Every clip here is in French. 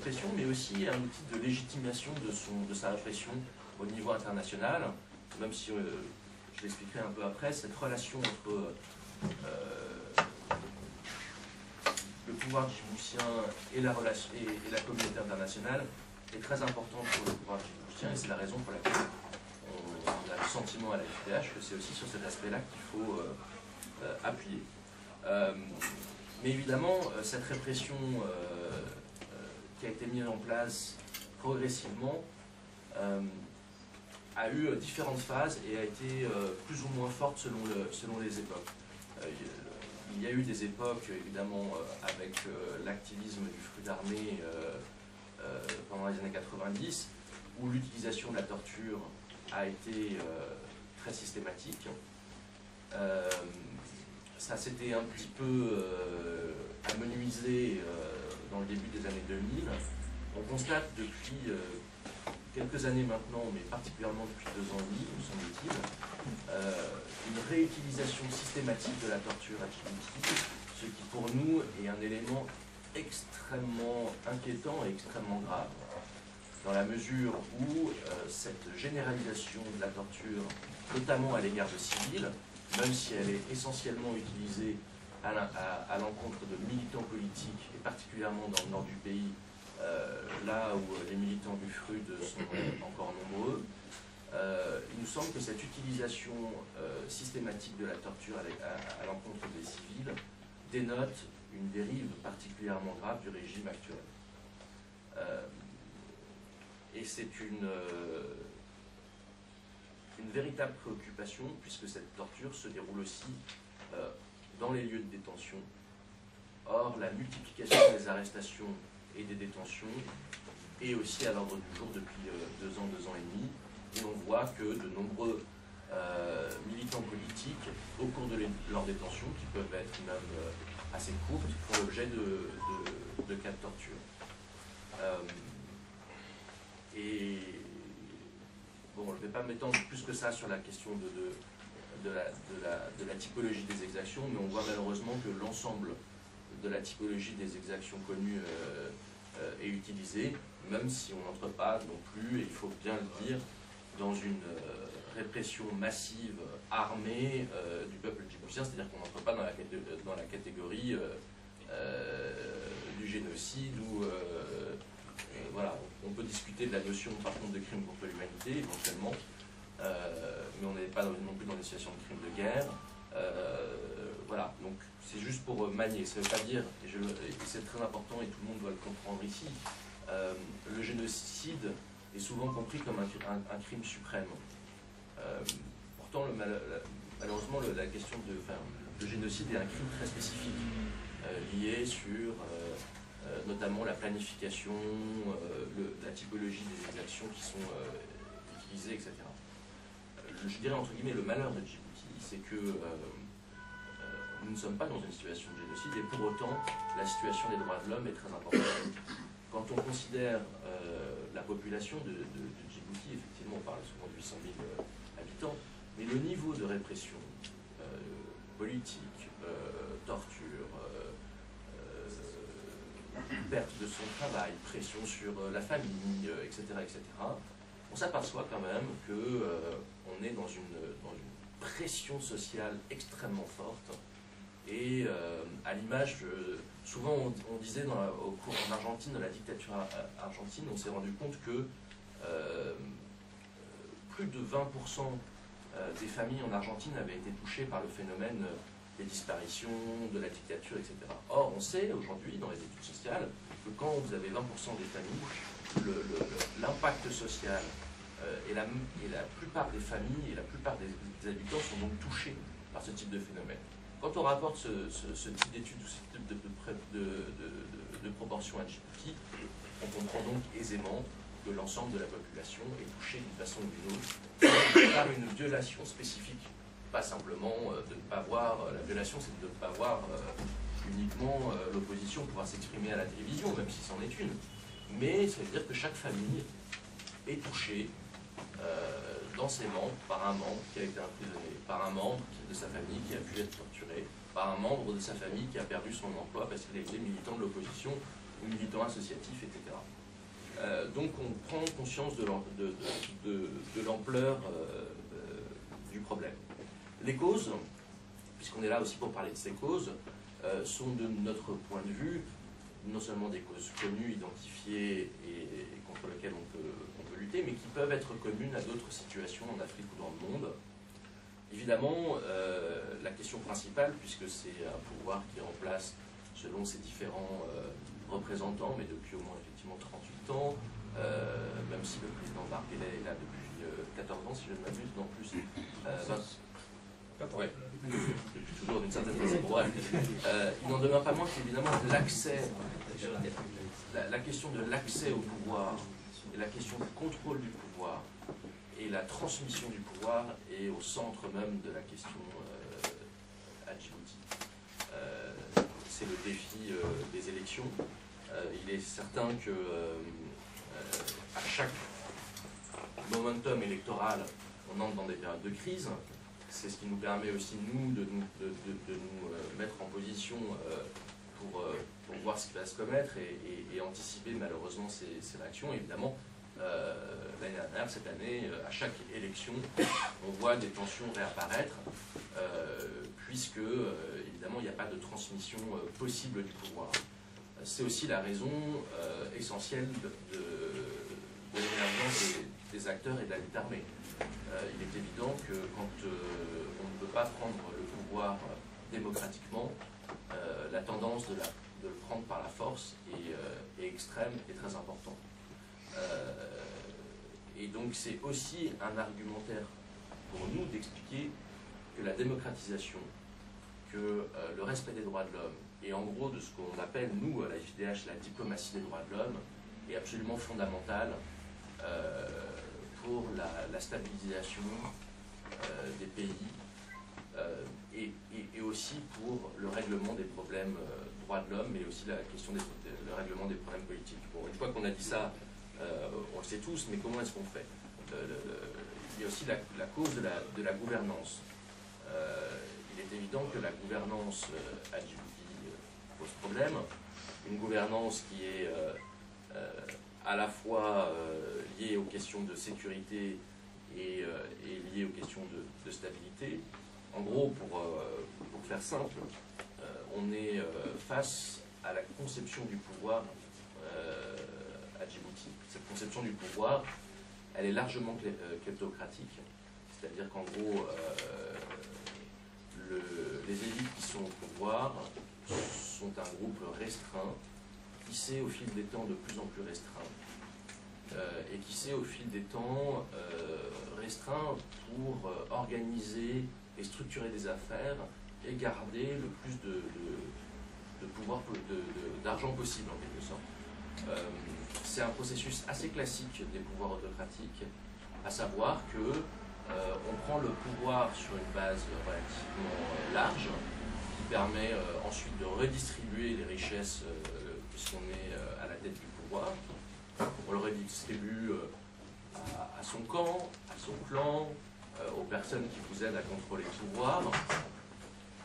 répression, mais aussi un outil de légitimation de sa répression au niveau international, même si, je l'expliquerai un peu après, cette relation entre le pouvoir djiboutien et la communauté internationale est très importante pour le pouvoir djiboutien, et c'est la raison pour laquelle on a le sentiment à la FIDH que c'est aussi sur cet aspect-là qu'il faut appuyer. Mais évidemment, cette répression qui a été mise en place progressivement a eu différentes phases et a été plus ou moins forte selon les époques. Il y a eu des époques, évidemment, avec l'activisme du Front d'Armée pendant les années 90, où l'utilisation de la torture a été très systématique. Ça s'était un petit peu amenuisé dans le début des années 2000. On constate depuis quelques années maintenant, mais particulièrement depuis 2 ans et demi, me semble-t-il, une réutilisation systématique de la torture à Djibouti, ce qui pour nous est un élément extrêmement inquiétant et extrêmement grave, dans la mesure où cette généralisation de la torture, notamment à l'égard de civils, même si elle est essentiellement utilisée à l'encontre de militants politiques, et particulièrement dans le nord du pays, là où les militants du FRUD sont encore nombreux, il nous semble que cette utilisation systématique de la torture à l'encontre des civils dénote une dérive particulièrement grave du régime actuel. Et c'est une véritable préoccupation, puisque cette torture se déroule aussi dans les lieux de détention. Or, la multiplication des arrestations et des détentions est aussi à l'ordre du jour depuis 2 ans et demi, et on voit que de nombreux militants politiques, au cours de leur détention, qui peuvent être même assez courtes, font l'objet de cas de torture. Et bon, je ne vais pas m'étendre plus que ça sur la question de la typologie des exactions, mais on voit malheureusement que l'ensemble de la typologie des exactions connues est utilisée, même si on n'entre pas non plus, et il faut bien le dire, dans une répression massive, armée du peuple djiboutien, c'est-à-dire qu'on n'entre pas dans la catégorie du génocide ou voilà, on peut discuter de la notion par contre de crime contre l'humanité éventuellement, mais on n'est pas non plus dans des situations de crime de guerre. Voilà, donc c'est juste pour manier, ça ne veut pas dire, et c'est très important et tout le monde doit le comprendre ici, le génocide est souvent compris comme un crime suprême. Pourtant, malheureusement, la question le génocide est un crime très spécifique, lié sur notamment la planification, la typologie des exactions qui sont utilisées, etc. Je dirais entre guillemets le malheur de Djibouti, c'est que nous ne sommes pas dans une situation de génocide, et pour autant la situation des droits de l'homme est très importante. Quand on considère la population de Djibouti, effectivement on parle souvent de 800 000 habitants, mais le niveau de répression politique, torture, perte de son travail, pression sur la famille, etc., on s'aperçoit quand même qu'on est dans une pression sociale extrêmement forte. Et à l'image, souvent on disait au cours en Argentine, dans la dictature argentine, on s'est rendu compte que plus de 20% des familles en Argentine avaient été touchées par le phénomène des disparitions, de la dictature, etc. Or, on sait aujourd'hui, dans les études sociales, que quand vous avez 20% des familles, l'impact social et la plupart des familles et la plupart des habitants sont donc touchés par ce type de phénomène. Quand on rapporte ce type d'études ou ce type de proportion à Djibouti, on comprend donc aisément que l'ensemble de la population est touchée d'une façon ou d'une autre par une violation spécifique. Pas simplement de ne pas voir, la violation c'est de ne pas voir uniquement l'opposition pouvoir s'exprimer à la télévision, même si c'en est une. Mais ça veut dire que chaque famille est touchée dans ses membres par un membre qui a été emprisonné, par un membre de sa famille qui a pu être torturé, par un membre de sa famille qui a perdu son emploi parce qu'il a été militant de l'opposition ou militant associatif, etc. Donc on prend conscience de l'ampleur du problème. Les causes, puisqu'on est là aussi pour parler de ces causes, sont de notre point de vue non seulement des causes connues, identifiées et contre lesquelles on peut lutter, mais qui peuvent être communes à d'autres situations en Afrique ou dans le monde. Évidemment, la question principale, puisque c'est un pouvoir qui remplace, selon ses différents représentants, mais depuis au moins effectivement 38 ans, même si le président Marguerite est là depuis 14 ans, si je ne m'abuse, non plus, 20, ouais, depuis toujours d'une certaine façon. Bref, il n'en demeure pas moins qu'évidemment l'accès, la question de l'accès au pouvoir et la question du contrôle du pouvoir et la transmission du pouvoir est au centre même de la question à Djibouti. C'est le défi des élections. Il est certain que à chaque momentum électoral, on entre dans des périodes de crise. C'est ce qui nous permet aussi, nous, de nous mettre en position pour voir ce qui va se commettre et anticiper malheureusement ces réactions. Évidemment, l'année dernière, cette année, à chaque élection, on voit des tensions réapparaître, puisque, évidemment, il n'y a pas de transmission possible du pouvoir. C'est aussi la raison essentielle de l'émergence des acteurs et de la lutte armée. Il est évident que quand on ne peut pas prendre le pouvoir démocratiquement, la tendance de le prendre par la force est extrême et très importante. Et donc c'est aussi un argumentaire pour nous d'expliquer que la démocratisation, que le respect des droits de l'homme, et en gros de ce qu'on appelle, nous, à la FIDH, la diplomatie des droits de l'homme, est absolument fondamentale pour la stabilisation des pays et aussi pour le règlement des problèmes droits de l'homme, mais aussi la question le règlement des problèmes politiques. Bon, une fois qu'on a dit ça, on le sait tous, mais comment est-ce qu'on fait? Il y a aussi la cause de la gouvernance. Il est évident que la gouvernance à Djibouti pose problème. Une gouvernance qui est à la fois liée aux questions de sécurité et liée aux questions de stabilité. En gros, pour faire simple, on est face à la conception du pouvoir à Djibouti. Cette conception du pouvoir, elle est largement kleptocratique, c'est-à-dire qu'en gros, les élites qui sont au pouvoir sont un groupe restreint, qui s'est au fil des temps de plus en plus restreint, et qui s'est au fil des temps restreint pour organiser et structurer des affaires et garder le plus de pouvoir, d'argent possible en quelque sorte. C'est un processus assez classique des pouvoirs autocratiques, à savoir que on prend le pouvoir sur une base relativement large, qui permet ensuite de redistribuer les richesses puisqu'on est à la tête du pouvoir. On le redistribue à son camp, à son clan, aux personnes qui vous aident à contrôler le pouvoir.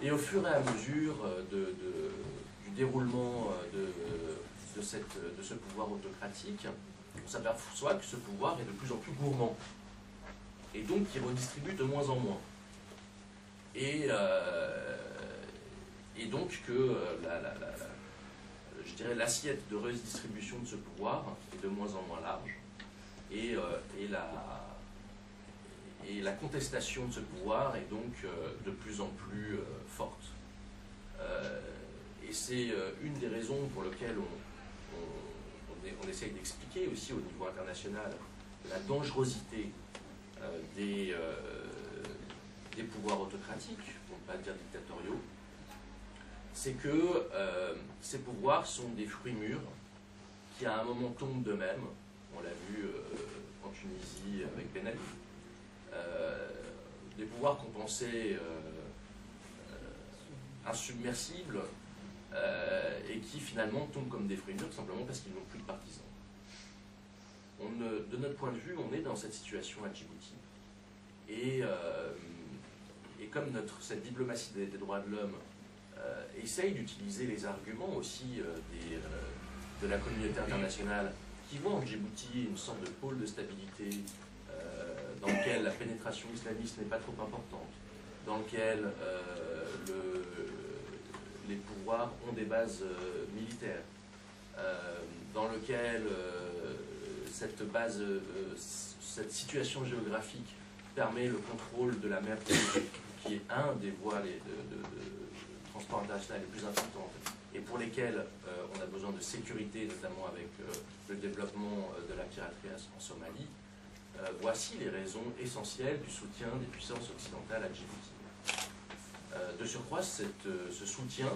Et au fur et à mesure du déroulement de ce pouvoir autocratique, on s'aperçoit que ce pouvoir est de plus en plus gourmand. Et donc qui redistribue de moins en moins. Et donc que je dirais l'assiette de redistribution de ce pouvoir est de moins en moins large. Et la contestation de ce pouvoir est donc de plus en plus forte. Et c'est une des raisons pour lesquelles on essaye d'expliquer aussi au niveau international la dangerosité des pouvoirs autocratiques, pour ne pas dire dictatoriaux. C'est que ces pouvoirs sont des fruits mûrs qui à un moment tombent d'eux-mêmes. On l'a vu en Tunisie avec Ben Ali. Des pouvoirs qu'on pensait insubmersibles et qui finalement tombent comme des fruits mûrs tout simplement parce qu'ils n'ont plus de partisans. De notre point de vue, on est dans cette situation à Djibouti. Et comme cette diplomatie des droits de l'homme essaye d'utiliser les arguments aussi de la communauté internationale qui voit en Djibouti une sorte de pôle de stabilité dans lequel la pénétration islamiste n'est pas trop importante, dans lequel les pouvoirs ont des bases militaires, dans lequel cette situation géographique permet le contrôle de la mer qui est un des voies de transport international les plus importantes et pour lesquelles on a besoin de sécurité, notamment avec le développement de la piraterie en Somalie. Voici les raisons essentielles du soutien des puissances occidentales à Djibouti. De surcroît, ce soutien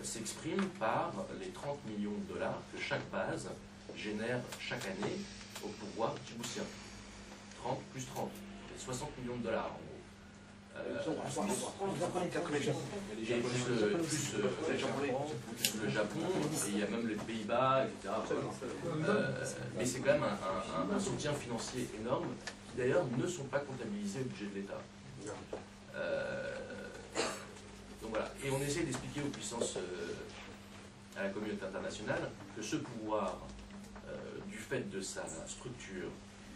s'exprime par les 30 millions de dollars que chaque base génère chaque année au pouvoir djiboutien. 30 plus 30, 60 millions de dollars en gros. Plus le Japon, et il y a même les Pays-Bas, etc. Mais c'est quand même un soutien financier énorme, qui d'ailleurs ne sont pas comptabilisés au budget de l'État. Donc voilà. Et on essaie d'expliquer aux puissances, à la communauté internationale, que ce pouvoir, du fait de sa structure,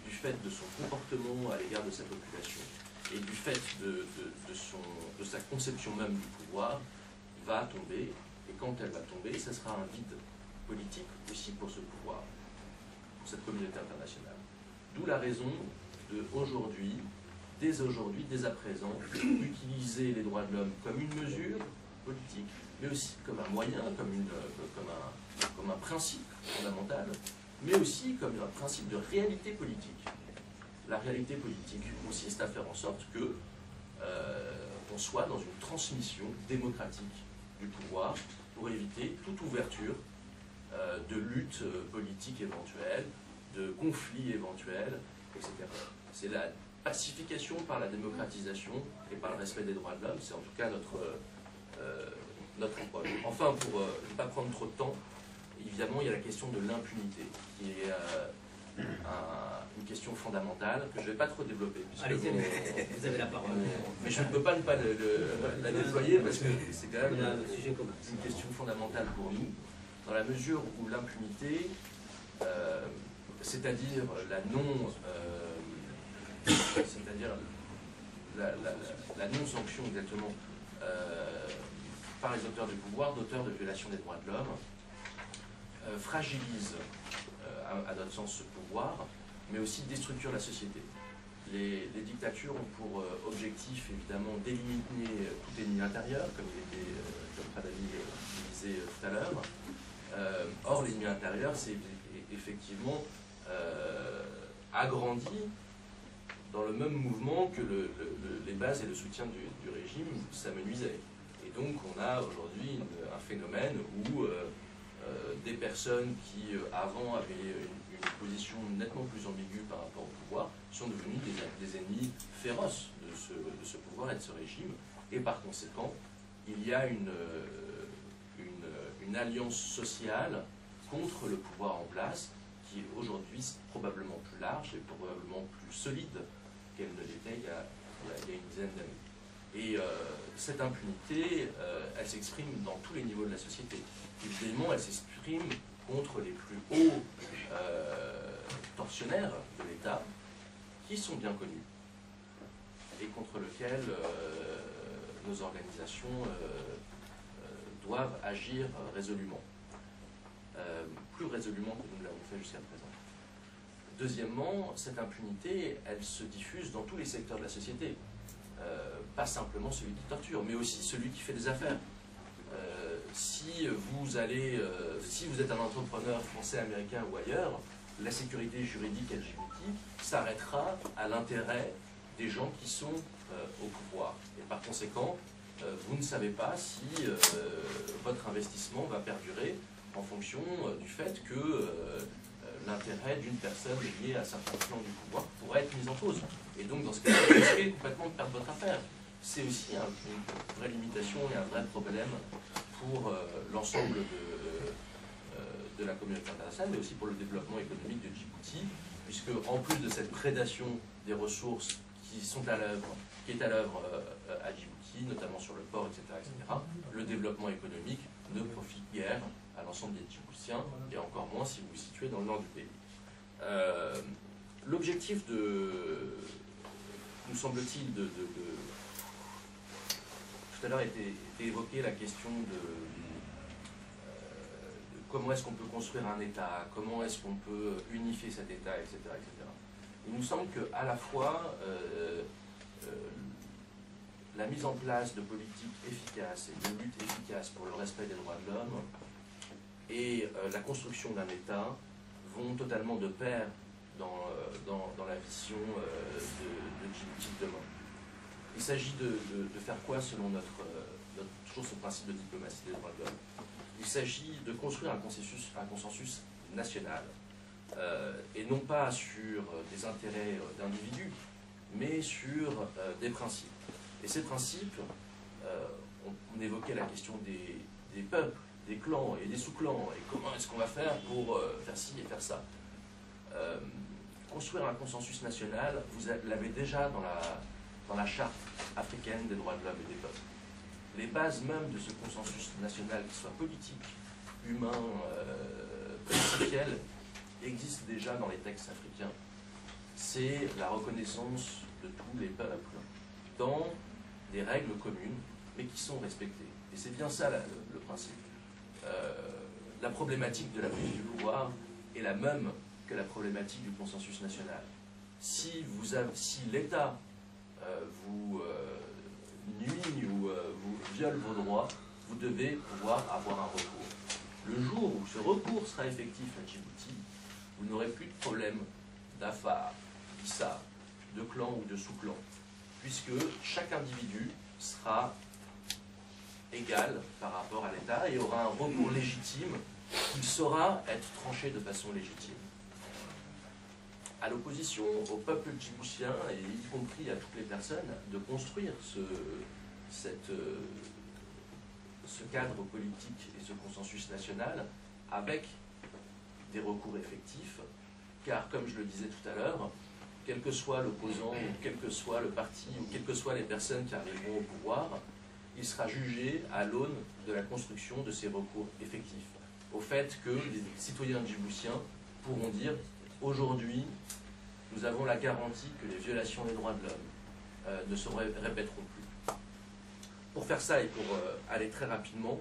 du fait de son comportement à l'égard de sa population, et du fait de sa conception même du pouvoir, va tomber, et quand elle va tomber, ce sera un vide politique aussi pour ce pouvoir, pour cette communauté internationale. D'où la raison de aujourd'hui, dès à présent, utiliser les droits de l'homme comme une mesure politique, mais aussi comme un moyen, comme un principe fondamental, mais aussi comme un principe de réalité politique. La réalité politique consiste à faire en sorte que on soit dans une transmission démocratique du pouvoir pour éviter toute ouverture de lutte politique éventuelle, de conflits éventuels, etc. C'est la pacification par la démocratisation et par le respect des droits de l'homme, c'est en tout cas notre approche. Enfin, pour ne pas prendre trop de temps, évidemment, il y a la question de l'impunité, qui est une question fondamentale que je ne vais pas trop développer. Allez-y, vous avez la parole. Mais je ne peux pas ne pas la déployer parce que c'est quand même une question fondamentale pour nous, dans la mesure où l'impunité, c'est-à-dire la non-sanction exactement par les auteurs du pouvoir, d'auteurs de violation des droits de l'homme, fragilise à notre sens ce pouvoir, mais aussi déstructure la société. Les dictatures ont pour objectif évidemment d'éliminer tout ennemi intérieur, comme Pradani le disait tout à l'heure. Or l'ennemi intérieur, c'est effectivement agrandi dans le même mouvement que les bases et le soutien du régime s'amenuisaient. Et donc on a aujourd'hui un phénomène où des personnes qui avant avaient une position nettement plus ambiguë par rapport au pouvoir sont devenues des ennemis féroces de ce pouvoir et de ce régime. Et par conséquent, il y a une alliance sociale contre le pouvoir en place qui est aujourd'hui probablement plus large et probablement plus solide qu'elle ne l'était il y a une dizaine d'années. Et cette impunité, elle s'exprime dans tous les niveaux de la société. Évidemment, elle s'exprime contre les plus hauts tortionnaires de l'État, qui sont bien connus, et contre lesquels nos organisations doivent agir résolument. Plus résolument que nous ne l'avons fait jusqu'à présent. Deuxièmement, cette impunité, elle se diffuse dans tous les secteurs de la société. Pas simplement celui qui torture, mais aussi celui qui fait des affaires. Si vous êtes un entrepreneur français, américain ou ailleurs, la sécurité juridique à Djibouti s'arrêtera à l'intérêt des gens qui sont au pouvoir. Et par conséquent, vous ne savez pas si votre investissement va perdurer en fonction du fait que l'intérêt d'une personne liée à certains plans du pouvoir pourrait être mis en cause. Et donc, dans ce cas-là, vous risquez complètement de perdre votre affaire. C'est aussi une vraie limitation et un vrai problème pour l'ensemble de la communauté internationale, mais aussi pour le développement économique de Djibouti, puisque en plus de cette prédation des ressources qui est à l'œuvre à Djibouti, notamment sur le port, etc., le développement économique ne profite guère à l'ensemble des Djiboutiens, et encore moins si vous vous situez dans le nord du pays. L'objectif nous semble-t-il, tout à l'heure était évoquée la question de comment est-ce qu'on peut construire un État, comment est-ce qu'on peut unifier cet État, etc., etc. Il nous semble qu'à la fois, la mise en place de politiques efficaces et de luttes efficaces pour le respect des droits de l'homme et la construction d'un État vont totalement de pair dans la vision de Djibouti de demain. Il s'agit de faire quoi selon toujours ce principe de diplomatie des droits de l'homme? Il s'agit de construire un consensus national, et non pas sur des intérêts d'individus, mais sur des principes. Et ces principes, on évoquait la question des peuples, des clans et des sous-clans, et comment est-ce qu'on va faire pour faire ci et faire ça. Construire un consensus national, vous l'avez déjà dans la charte africaine des droits de l'homme et des peuples. Les bases même de ce consensus national, qu'il soit politique, humain, principiel, existent déjà dans les textes africains. C'est la reconnaissance de tous les peuples dans des règles communes, mais qui sont respectées. Et c'est bien ça le principe. La problématique de la prise du pouvoir est la même que la problématique du consensus national. Si l'État vous nuit ou vous viole vos droits, vous devez pouvoir avoir un recours. Le jour où ce recours sera effectif à Djibouti, vous n'aurez plus de problème d'affaires, d'issa, de clan ou de sous-clan, puisque chaque individu sera égal par rapport à l'État et aura un recours légitime qui saura être tranché de façon légitime. À l'opposition au peuple djiboutien, et y compris à toutes les personnes, de construire ce cadre politique et ce consensus national avec des recours effectifs, car comme je le disais tout à l'heure, quel que soit l'opposant, ou quel que soit le parti, ou quelles que soient les personnes qui arriveront au pouvoir, il sera jugé à l'aune de la construction de ces recours effectifs, au fait que les citoyens djiboutiens pourront dire aujourd'hui, nous avons la garantie que les violations des droits de l'homme ne se répéteront plus. Pour faire ça et pour aller très rapidement,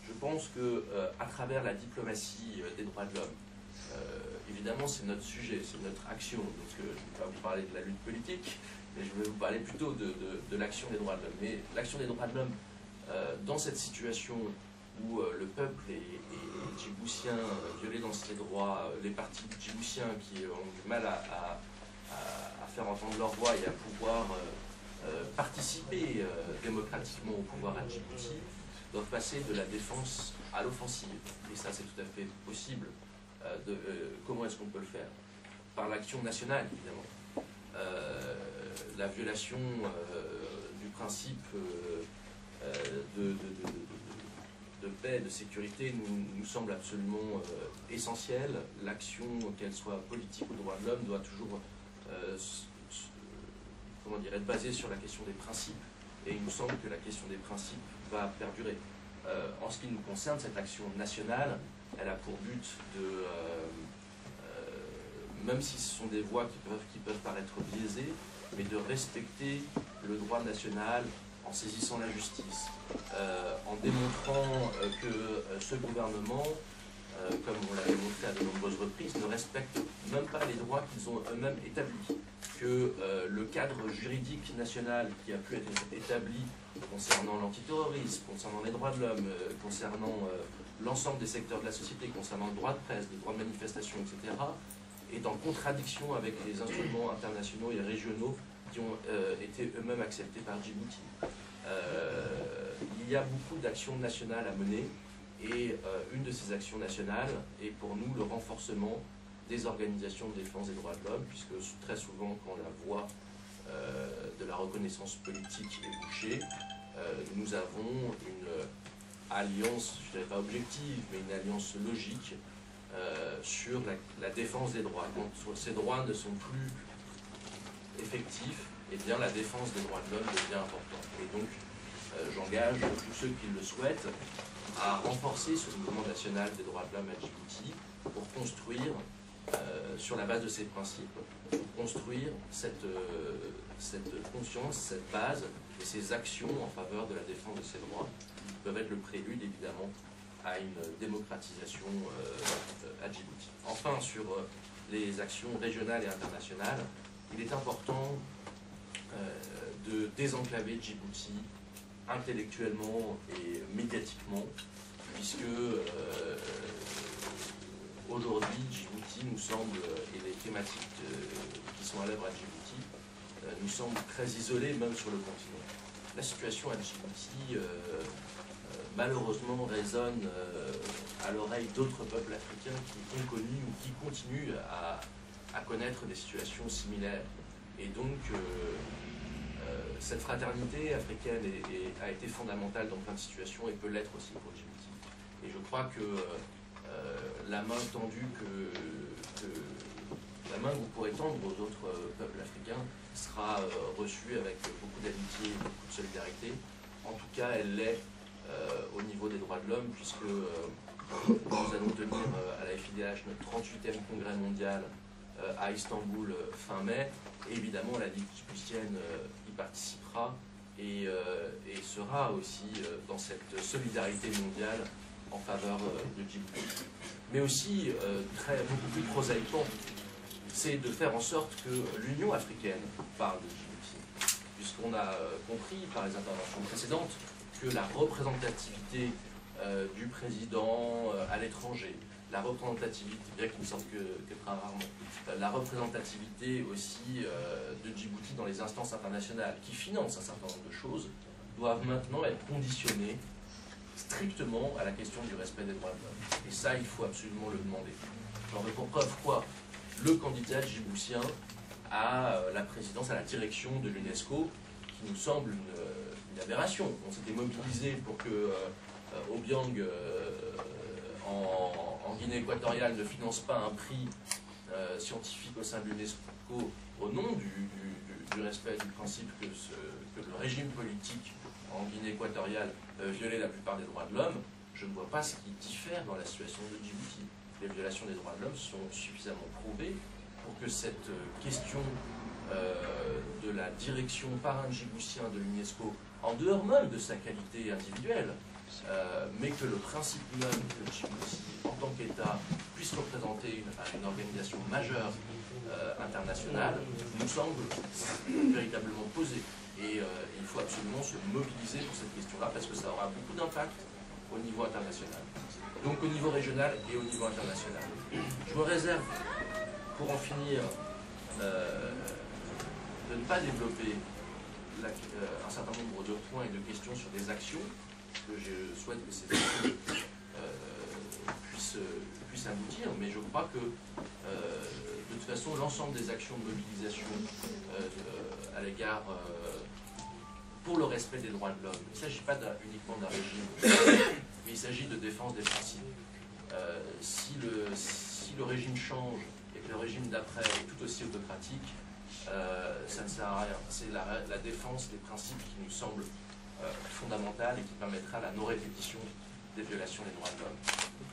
je pense qu'à travers la diplomatie des droits de l'homme, évidemment c'est notre sujet, c'est notre action, donc je ne vais pas vous parler de la lutte politique, mais je vais vous parler plutôt de l'action des droits de l'homme. Mais l'action des droits de l'homme, dans cette situation où le peuple est djiboutien, violé dans ses droits, les partis djiboutiens qui ont du mal à faire entendre leur voix et à pouvoir participer démocratiquement au pouvoir à Djibouti, doivent passer de la défense à l'offensive. Et ça, c'est tout à fait possible. Comment est-ce qu'on peut le faire? Par l'action nationale, évidemment. La violation du principe de paix, de sécurité nous semble absolument essentielle. L'action, qu'elle soit politique ou droit de l'homme, doit toujours être basée sur la question des principes. Et il nous semble que la question des principes va perdurer. En ce qui nous concerne, cette action nationale, elle a pour but de, même si ce sont des voies qui peuvent paraître biaisées, mais de respecter le droit national en saisissant la justice, en démontrant que ce gouvernement, comme on l'a démontré à de nombreuses reprises, ne respecte même pas les droits qu'ils ont eux-mêmes établis, que le cadre juridique national qui a pu être établi concernant l'antiterrorisme, concernant les droits de l'homme, concernant l'ensemble des secteurs de la société, concernant le droit de presse, le droit de manifestation, etc., est en contradiction avec les instruments internationaux et régionaux qui ont été eux-mêmes acceptés par Djibouti. Il y a beaucoup d'actions nationales à mener, et une de ces actions nationales est pour nous le renforcement des organisations de défense des droits de l'homme, puisque très souvent, quand la voie de la reconnaissance politique est bouchée, nous avons une alliance, je ne dirais pas objective, mais une alliance logique sur la défense des droits. Quand ces droits ne sont plus effectifs, eh bien la défense des droits de l'homme devient importante. Et donc, j'engage tous ceux qui le souhaitent à renforcer ce mouvement national des droits de l'homme à Djibouti pour construire, sur la base de ces principes, pour construire cette conscience, cette base et ces actions en faveur de la défense de ces droits qui peuvent être le prélude évidemment à une démocratisation à Djibouti. Enfin, sur les actions régionales et internationales, il est important de désenclaver Djibouti intellectuellement et médiatiquement, puisque aujourd'hui Djibouti nous semble, et les thématiques qui sont à l'œuvre à Djibouti, nous semblent très isolées même sur le continent. La situation à Djibouti malheureusement résonne à l'oreille d'autres peuples africains qui ont connu ou qui continuent à connaître des situations similaires. Et donc cette fraternité africaine a été fondamentale dans plein de situations et peut l'être aussi pour Djibouti. Et je crois que la main tendue la main que vous pourrez tendre aux autres peuples africains sera reçue avec beaucoup d'amitié et beaucoup de solidarité. En tout cas, elle l'est au niveau des droits de l'homme, puisque nous allons tenir à la FIDH notre 38e congrès mondial à Istanbul fin mai, et évidemment la Ligue djiboutienne y participera et sera aussi dans cette solidarité mondiale en faveur de Djibouti. Mais aussi, beaucoup plus prosaïquement, c'est de faire en sorte que l'Union africaine parle de Djibouti, puisqu'on a compris par les interventions précédentes que la représentativité du président à l'étranger, la représentativité, bien qu'il me semble que très rarement, la représentativité aussi de Djibouti dans les instances internationales qui financent un certain nombre de choses, doivent maintenant être conditionnées strictement à la question du respect des droits de l'homme. Et ça, il faut absolument le demander. J'en veux pour preuve quoi? Le candidat djiboutien à la présidence, à la direction de l'UNESCO, qui nous semble une aberration. On s'était mobilisé pour que Obiang en Guinée équatoriale ne finance pas un prix scientifique au sein de l'UNESCO au nom du respect du principe que le régime politique en Guinée équatoriale violait la plupart des droits de l'homme. Je ne vois pas ce qui diffère dans la situation de Djibouti. Les violations des droits de l'homme sont suffisamment prouvées pour que cette question de la direction par un Djiboutien de l'UNESCO, en dehors même de sa qualité individuelle, mais que le principe même que Djibouti, en tant qu'État, puisse représenter une organisation majeure internationale, nous semble véritablement posé. Et il faut absolument se mobiliser pour cette question-là, parce que ça aura beaucoup d'impact au niveau international. Donc au niveau régional et au niveau international. Je me réserve, pour en finir, de ne pas développer un certain nombre de points et de questions sur des actions, que je souhaite que ces actions puissent aboutir, mais je crois que de toute façon l'ensemble des actions de mobilisation à l'égard pour le respect des droits de l'homme, il ne s'agit pas uniquement d'un régime, mais il s'agit de défense des principes. Si le régime change et que le régime d'après est tout aussi autocratique, ça ne sert à rien. C'est la défense des principes qui nous semble fondamentale et qui permettra la non-répétition des violations des droits de l'homme.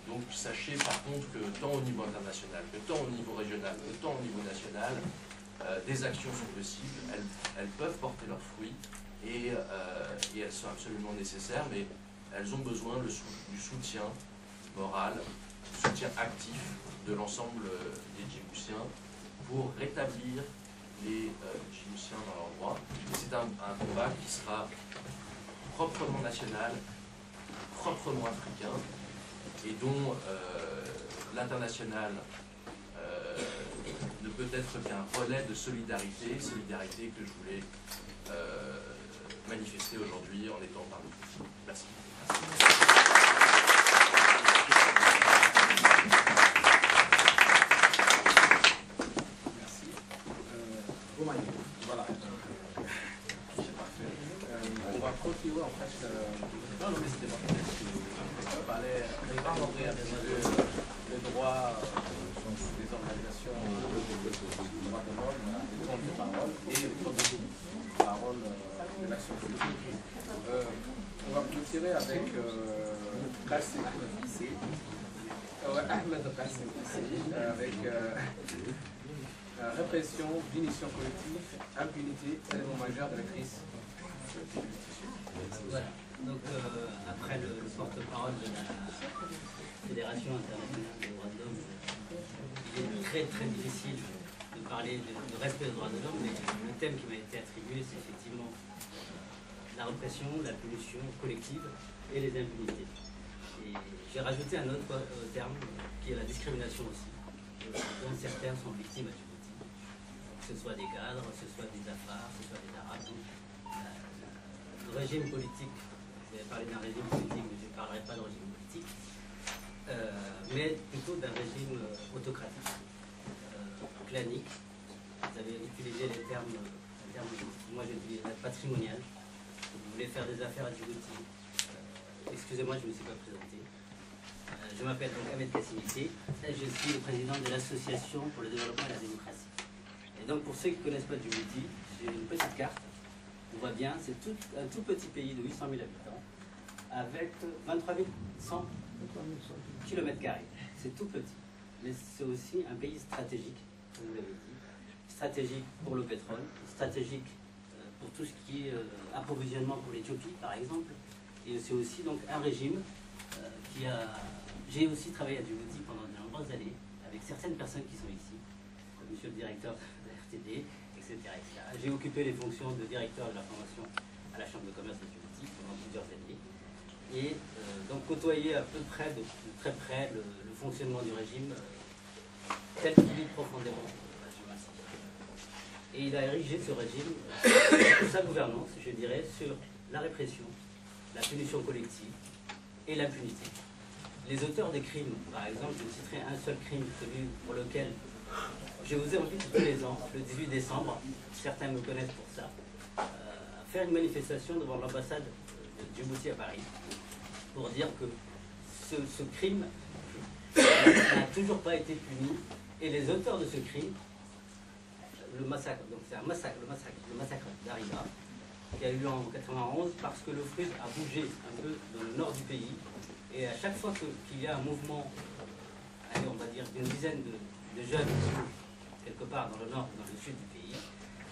Donc sachez par contre que tant au niveau international, que tant au niveau régional, que tant au niveau national, des actions sont possibles, elles peuvent porter leurs fruits et elles sont absolument nécessaires, mais elles ont besoin du soutien moral, du soutien actif de l'ensemble des Djiboutiens pour rétablir les Djiboutiens dans leurs droits. C'est un combat qui sera proprement national, proprement africain, et dont l'international ne peut être qu'un relais de solidarité que je voulais manifester aujourd'hui en étant parmi vous. Merci. Voilà. On va continuer en fait. Non, mais c'était pas on parlait des droits des organisations de droits de l'homme, des temps de parole et des parole de l'action politique. On va clôturer avec Qassim ici, Ahmed Qassim ici, avec répression, punition collective, impunité, élément majeur de la crise. Voilà. Donc, après le porte-parole de la Fédération internationale des droits de l'homme, il est très très difficile de parler de respect des droits de l'homme, mais le thème qui m'a été attribué, c'est effectivement la répression, la punition collective et les impunités. Et j'ai rajouté un autre terme qui est la discrimination aussi, dont certains sont victimes à Djibouti, que ce soit des cadres, que ce soit des Afars, que ce soit des Arabes. Donc, le régime politique, je vais parler d'un régime politique, mais je ne parlerai pas de régime politique, mais plutôt d'un régime autocratique, clanique. Vous avez utilisé les termes, moi j'utiliserais patrimonial. Vous voulez faire des affaires à Djibouti. Excusez-moi, je ne me suis pas présenté. Je m'appelle donc Ahmed Kassimité. Je suis le président de l'Association pour le développement et la démocratie. Et donc pour ceux qui ne connaissent pas Djibouti, j'ai une petite carte. On voit bien, c'est un tout petit pays de 800 000 habitants avec 23 100 km². C'est tout petit. Mais c'est aussi un pays stratégique, comme vous l'avez dit. Stratégique pour le pétrole, stratégique pour tout ce qui est approvisionnement pour l'Éthiopie, par exemple. Et c'est aussi donc un régime qui a... J'ai aussi travaillé à Djibouti pendant de nombreuses années avec certaines personnes qui sont ici, monsieur le directeur de la RTD, etc. J'ai occupé les fonctions de directeur de la formation à la Chambre de commerce de Djibouti pendant plusieurs années. Et donc côtoyer à peu près, de très près, le fonctionnement du régime tel qu'il vit profondément. Et il a érigé ce régime, sa gouvernance, je dirais, sur la répression, la punition collective et l'impunité. Les auteurs des crimes, par exemple, je citerai un seul crime, celui pour lequel je vous ai invité tous les ans, le 18 décembre, certains me connaissent pour ça, à faire une manifestation devant l'ambassade de Djibouti à Paris, pour dire que ce crime n'a toujours pas été puni, et les auteurs de ce crime, le massacre, donc c'est le massacre d'Ariba, qui a eu lieu en 91 parce que le FRUD a bougé un peu dans le nord du pays, et à chaque fois qu'il y a un mouvement, allez, on va dire d'une dizaine de jeunes quelque part dans le nord ou dans le sud du pays,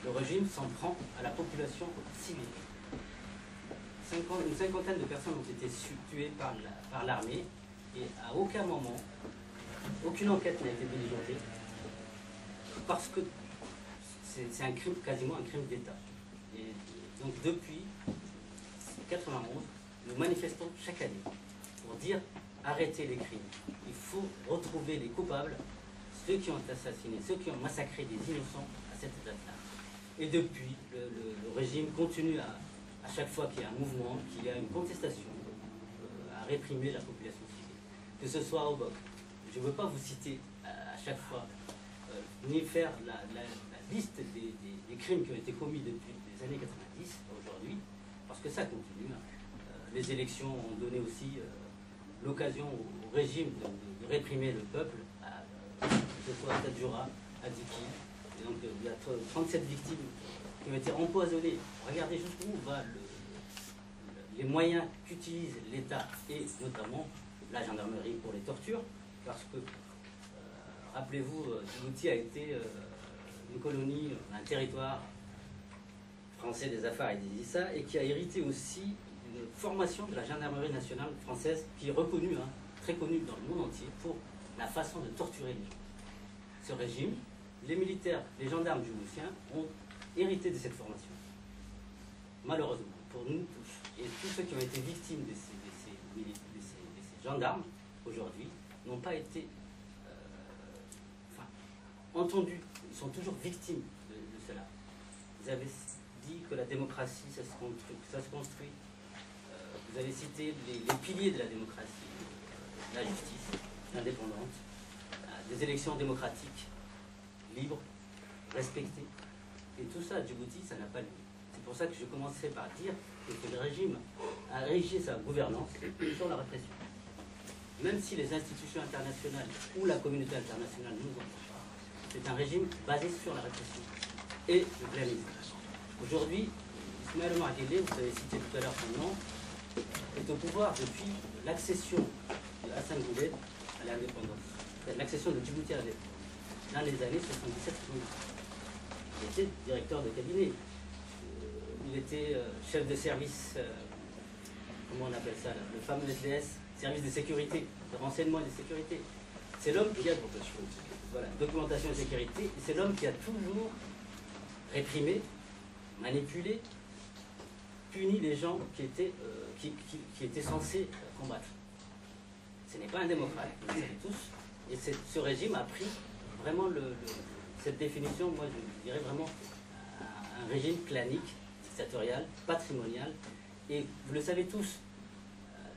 le régime s'en prend à la population civile. Une cinquantaine de personnes ont été tuées par l'armée, et à aucun moment, aucune enquête n'a été diligentée, parce que c'est un crime, quasiment un crime d'État. Et donc depuis 91, nous manifestons chaque année pour dire arrêtez les crimes. Il faut retrouver les coupables, ceux qui ont assassiné, ceux qui ont massacré des innocents à cette date-là. Et depuis, le régime continue à chaque fois qu'il y a un mouvement, qu'il y a une contestation, à réprimer la population civile. Que ce soit au BOC. Je ne veux pas vous citer à chaque fois, ni faire la liste des crimes qui ont été commis depuis les années 90 à aujourd'hui, parce que ça continue. Les élections ont donné aussi l'occasion au régime de réprimer le peuple, que ce soit à Tadjoura, à Diki. Et donc il y a 37 victimes qui ont été empoisonnées. Regardez jusqu'où va les moyens qu'utilise l'État et notamment la gendarmerie pour les tortures, parce que, rappelez-vous, Djibouti a été une colonie, un territoire français des Afars et des Issa, et qui a hérité aussi d'une formation de la gendarmerie nationale française, qui est reconnue, très connue dans le monde entier, pour la façon de torturer les gens. Ce régime, les militaires, les gendarmes djiboutiens ont hérité de cette formation. Malheureusement, pour nous tous, et tous ceux qui ont été victimes de ces gendarmes, aujourd'hui, n'ont pas été entendus. Ils sont toujours victimes de cela. Vous avez dit que la démocratie, ça se construit. Vous avez cité les piliers de la démocratie, la justice indépendante, des élections démocratiques, libres, respectées. Et tout ça, à Djibouti, ça n'a pas lieu. C'est pour ça que je commencerai par dire que le régime a érigé sa gouvernance sur la répression. Même si les institutions internationales ou la communauté internationale nous en font pas, c'est un régime basé sur la répression et le plainisme. Aujourd'hui, Ismaël Omar Guelleh, vous avez cité tout à l'heure son nom, est au pouvoir depuis l'accession de Hassan Ghouled à l'indépendance, l'accession de Djibouti à l'indépendance, dans les années 77-78. Il était directeur de cabinet, il était chef de service, comment on appelle ça, là, le fameux SDS, service de sécurité, de renseignement et de sécurité. C'est l'homme qui a documentation et sécurité, c'est l'homme qui a toujours réprimé, manipulé, puni les gens qui étaient censés combattre. Ce n'est pas un démocrate, vous le savez tous, et ce régime a pris vraiment cette définition, moi je dirais vraiment un régime clanique, dictatorial, patrimonial, et vous le savez tous,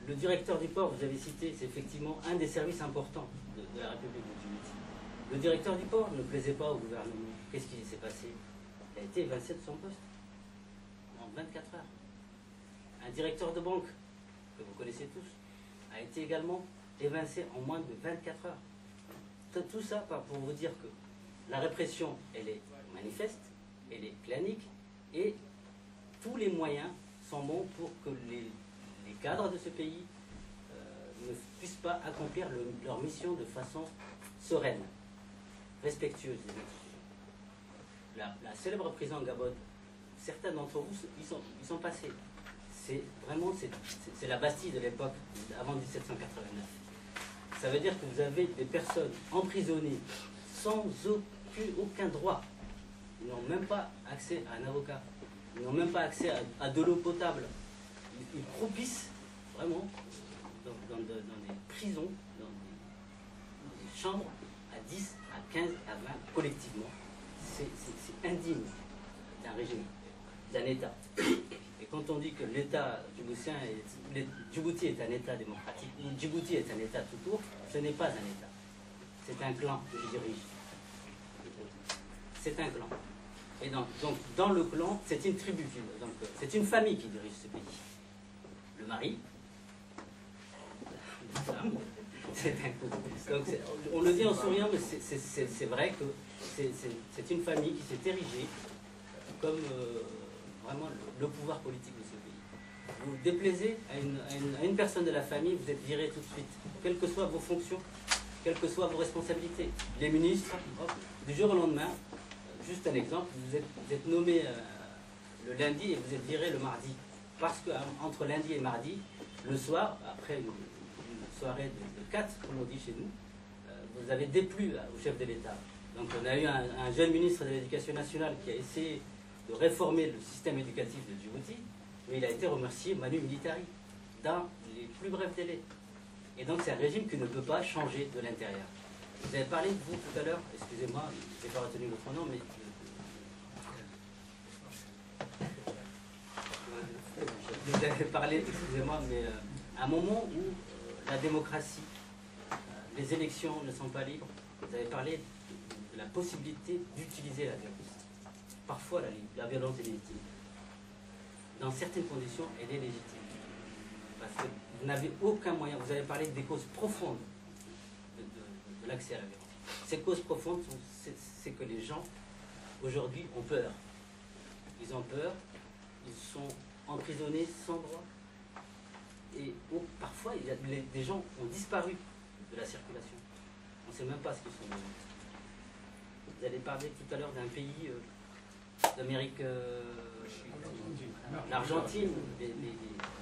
le directeur du port, vous avez cité, c'est effectivement un des services importants de la République de Djibouti. Le directeur du port ne plaisait pas au gouvernement. Qu'est-ce qui s'est passé? Il a été évincé de son poste en 24 heures. Un directeur de banque, que vous connaissez tous, a été également évincé en moins de 24 heures. Tout ça pour vous dire que la répression, elle est manifeste, elle est clanique, et tous les moyens sont bons pour que les cadres de ce pays ne puissent pas accomplir leur mission de façon sereine, respectueuse des institutions. La célèbre prison en Gabon, certains d'entre vous, ils sont passés. C'est vraiment, c'est la Bastille de l'époque, avant 1789. Ça veut dire que vous avez des personnes emprisonnées sans aucun droit. Ils n'ont même pas accès à un avocat. Ils n'ont même pas accès à de l'eau potable. Ils croupissent vraiment dans des prisons, dans des chambres à 10, à 15, à 20 collectivement. C'est indigne d'un régime, d'un État. Et quand on dit que l'État djiboutien Djibouti est un État démocratique, ou Djibouti est un État tout court, ce n'est pas un État. C'est un clan qui le dirige. C'est un clan. Et donc dans le clan, c'est une tribu, donc c'est une famille qui dirige ce pays. Le mari, c'est un couple. Donc on le dit en souriant, mais c'est vrai que c'est une famille qui s'est érigée comme vraiment le pouvoir politique de ce pays. Vous déplaisez à une personne de la famille, vous êtes viré tout de suite, quelles que soient vos fonctions, quelles que soient vos responsabilités. Les ministres, hop, du jour au lendemain, juste un exemple, vous êtes nommé le lundi et vous êtes viré le mardi. Parce qu'entre lundi et mardi, le soir, après une soirée de 4, comme on dit chez nous, vous avez déplu au chef de l'État. Donc on a eu un jeune ministre de l'Éducation nationale qui a essayé de réformer le système éducatif de Djibouti, mais il a été remercié manu militari, dans les plus brefs délais. Et donc c'est un régime qui ne peut pas changer de l'intérieur. Vous avez parlé de vous tout à l'heure, excusez-moi, je n'ai pas retenu votre nom, mais vous avez parlé, excusez-moi, mais à un moment où la démocratie, les élections ne sont pas libres, vous avez parlé de la possibilité d'utiliser la violence. Parfois, la violence est légitime. Dans certaines conditions, elle est légitime. Parce que vous n'avez aucun moyen, vous avez parlé des causes profondes de l'accès à la violence. Ces causes profondes, c'est que les gens, aujourd'hui, ont peur. Ils ont peur, ils sont emprisonnés sans droit. Et parfois, des gens ont disparu de la circulation. On ne sait même pas ce qu'ils sont devenus. Vous allez parler tout à l'heure d'un pays d'Amérique, l'Argentine.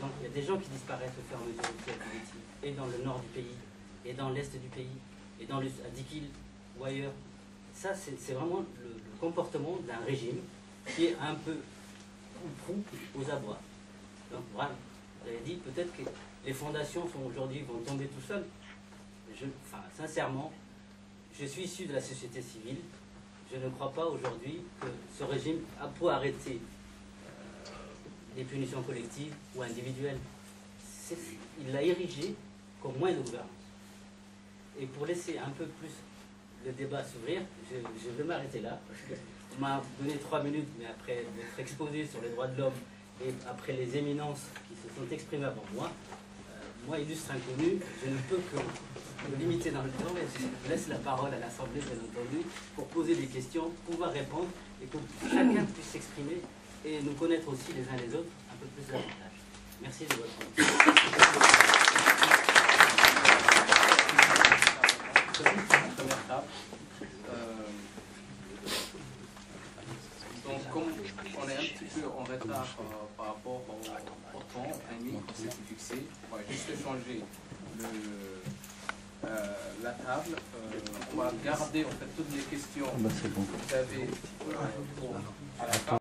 Donc il y a des gens qui disparaissent au fur et à mesure de Djibouti, et dans le nord du pays, et dans l'est du pays, et à Dikil ou ailleurs. Ça, c'est vraiment le comportement d'un régime qui est un peu ou prou aux abois. Donc voilà, vous avez dit peut-être que les fondations vont tomber tout seules. Sincèrement, je suis issu de la société civile. Je ne crois pas aujourd'hui que ce régime a pu arrêter des punitions collectives ou individuelles. Il l'a érigé comme moyen de gouvernance. Et pour laisser un peu plus le débat s'ouvrir, je vais m'arrêter là. On m'a donné 3 minutes, mais après d'être exposé sur les droits de l'homme et après les éminences qui se sont exprimées avant moi, moi, illustre inconnu, je ne peux que me limiter dans le temps, mais je laisse la parole à l'Assemblée, bien entendu, pour poser des questions, pouvoir répondre, et que chacun puisse s'exprimer et nous connaître aussi les uns les autres un peu plus davantage. Merci de votre attention. ça c'est la première table. Donc comme on est un petit peu en retard par rapport au temps, au timing qu'on s'était fixé, on va juste changer la table. On va garder en fait toutes les questions que vous avez pour à la fin.